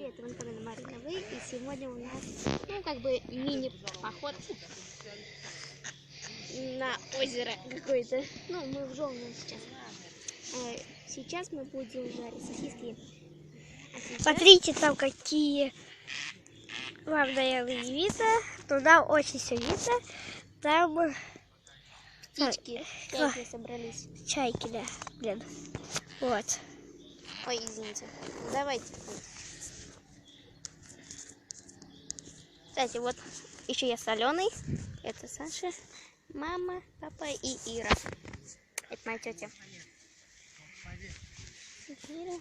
это Антонина Марина Вы, и сегодня у нас, ну, как бы мини-поход на озеро какое-то. Ну, мы в Жовном сейчас. Сейчас мы будем жарить сосиски. Сейчас... Смотрите, там какие вам, наверное, не видно. Туда очень все видно. Там птички, чайки собрались. Чайки, да, блин. Вот. Ой, извините. Давайте. Кстати, вот еще я с Аленой. Это Саша, мама, папа и Ира. Это моя тетя. Ира.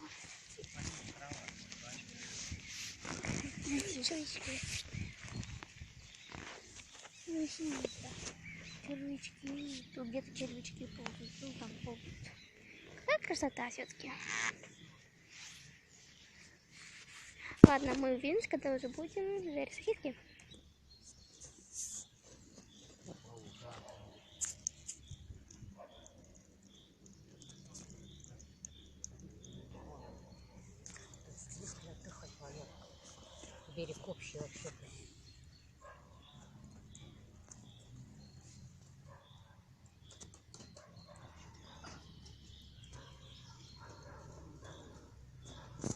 Червячки. Тут где-то червячки ползают. Ну, там ползают. Какая красота все-таки. Ладно, мы увидимся, когда уже будем жарить сосиски. Берег общий вообще.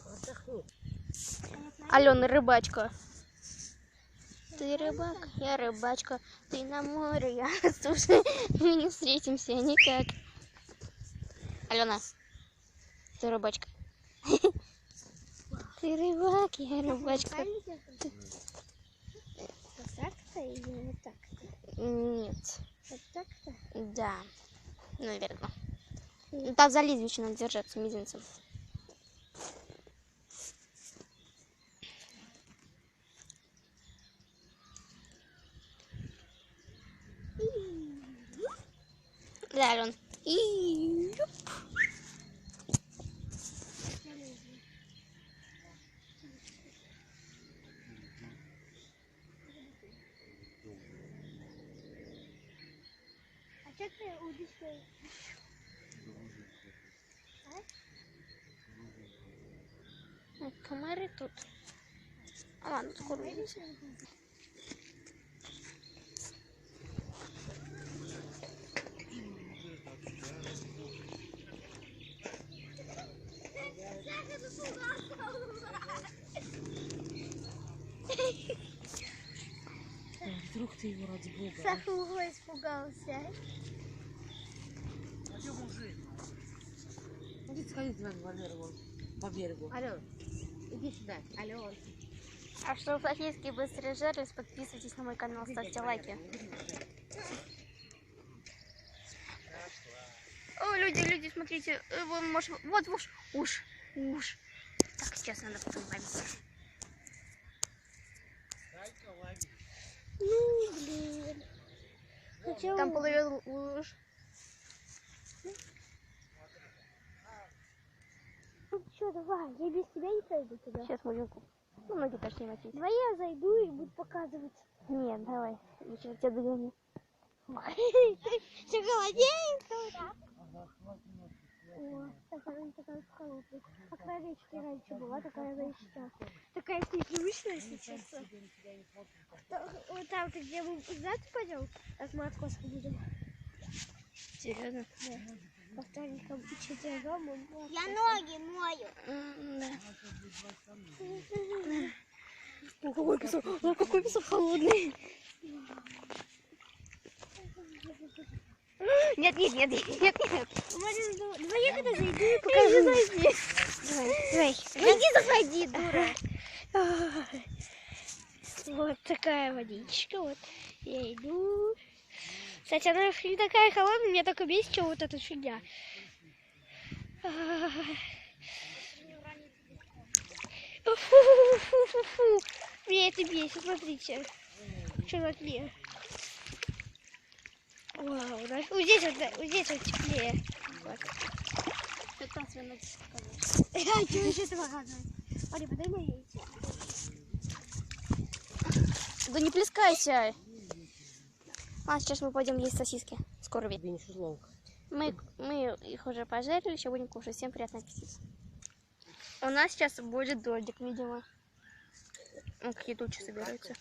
Отдохни. Алена рыбачка. Ты рыбак, я рыбачка. Ты на море, я на суше. Мы не встретимся никак. Алена, ты рыбачка. Ты рыбак, я рыбачка. Вот так-то или вот так-то? Нет. Вот так-то? Да, наверное. Так за лезвие надо держаться мизинцем. Да, Ален. И... А что ты удишаешь? Комары тут. А ладно, скоро увидимся. Вдруг ты его ради бога. Сахуга испугался. А где мужик? Иди сходи к Валеру по берегу. Ален, иди сюда. Ален. А чтобы сосиски быстро жарились, подписывайтесь на мой канал, ставьте лайки. О, люди, смотрите, вот уж. Так, сейчас надо поговорить. Ну, блин. Хотела... Там половину уж. Ну что, давай, я без тебя не пойду туда. Сейчас будем. Ну, ноги точнее мочить. Давай я зайду и буду показывать. Нет, давай. Сейчас тебя догоню. Шоколадненько. О, такая холодная. Такая речка раньше была, такая речка. Такая непривычная сейчас. Вот там, где мы куда-то пойдем, так мы откоска будем. Серьезно? Да. По вторникам четвером мы... Я ноги мою. Да. Какой песок холодный. Нет. Давай я когда зайду и покажу. Давай. Иди заходи, дура. Вот такая водичка, вот я иду. Кстати, она не такая холодная, меня только бесит, что вот эта фигня. Фу. Меня это бесит, смотрите. Что на дне. Вау, да? Вот здесь вот теплее. Вот. Ты там свои ноги показываешь. А что еще это показывать? Смотри, подай мои яйца. Да не плескайся. А сейчас мы пойдем есть сосиски. Скоро видно. Мы их уже пожарили, еще будем кушать. Всем приятного аппетита. У нас сейчас будет дождик, видимо. Ну, какие тучи собираются.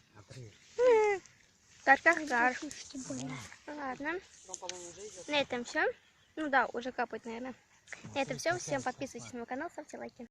Гар-гар-гар. Ладно. На этом все. Ну да, уже капает, наверное. На этом все. Всем подписывайтесь на мой канал, ставьте лайки.